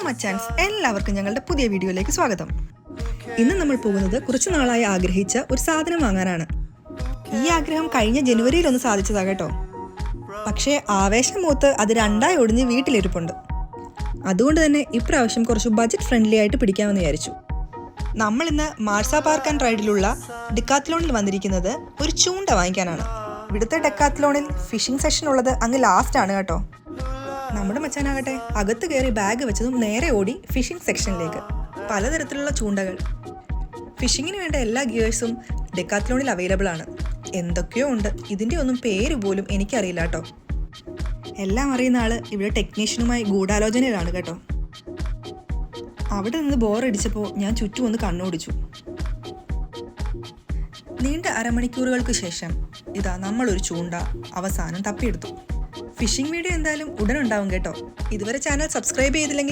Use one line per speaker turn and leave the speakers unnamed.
മച്ചാൻസ്, എല്ലാവർക്കും ഞങ്ങളുടെ പുതിയ വീഡിയോയിലേക്ക് സ്വാഗതം. ഇന്ന് നമ്മൾ പോകുന്നത് കുറച്ചു നാളായി ആഗ്രഹിച്ച ഒരു സാധനം വാങ്ങാനാണ്. ഈ ആഗ്രഹം കഴിഞ്ഞ ജനുവരിയിൽ ഒന്ന് സാധിച്ചതാ കേട്ടോ. പക്ഷേ ആവേശം മൂത്ത് അത് രണ്ടായി ഒടിഞ്ഞ് വീട്ടിലിരിപ്പുണ്ട്. അതുകൊണ്ട് തന്നെ ഇപ്രാവശ്യം കുറച്ച് ബജറ്റ് ഫ്രണ്ട്ലി ആയിട്ട് പിടിക്കാമെന്ന് വിചാരിച്ചു. നമ്മൾ ഇന്ന് മാർസ പാർക്ക് ആൻഡ് റൈഡിലുള്ള ഡെക്കാത്ലോണിൽ വന്നിരിക്കുന്നത് ഒരു ചൂണ്ട വാങ്ങിക്കാനാണ്. ഇവിടുത്തെ ഡെക്കാത്ലോണിൽ ഫിഷിംഗ് സെഷൻ ഉള്ളത് അങ്ങ് ലാസ്റ്റ് ആണ് കേട്ടോ. നമ്മുടെ മച്ചാനാകട്ടെ അകത്ത് കയറി ബാഗ് വെച്ചതും നേരെ ഓടി ഫിഷിംഗ് സെക്ഷനിലേക്ക്. പലതരത്തിലുള്ള ചൂണ്ടകൾ, ഫിഷിങ്ങിന് വേണ്ട എല്ലാ ഗിയേഴ്സും ഡെക്കാത്ലോണിൽ അവൈലബിൾ ആണ്. എന്തൊക്കെയോ ഉണ്ട്, ഇതിൻ്റെ ഒന്നും പേര് പോലും എനിക്കറിയില്ല കേട്ടോ. എല്ലാം അറിയുന്ന ആള് ഇവിടെ ടെക്നീഷ്യനുമായി ഗൂഢാലോചനയിലാണ് കേട്ടോ. അവിടെ നിന്ന് ബോറടിച്ചപ്പോൾ ഞാൻ ചുറ്റും ഒന്ന് കണ്ണോടിച്ചു. നീണ്ട അരമണിക്കൂറുകൾക്ക് ശേഷം ഇതാ നമ്മളൊരു ചൂണ്ട അവസാനം തപ്പിയെടുത്തു. ഫിഷിംഗ് വീഡിയോ എന്തായാലും ഉടൻ ഉണ്ടാവും കേട്ടോ. ഇതുവരെ ചാനൽ സബ്സ്ക്രൈബ് ചെയ്തില്ലെങ്കിൽ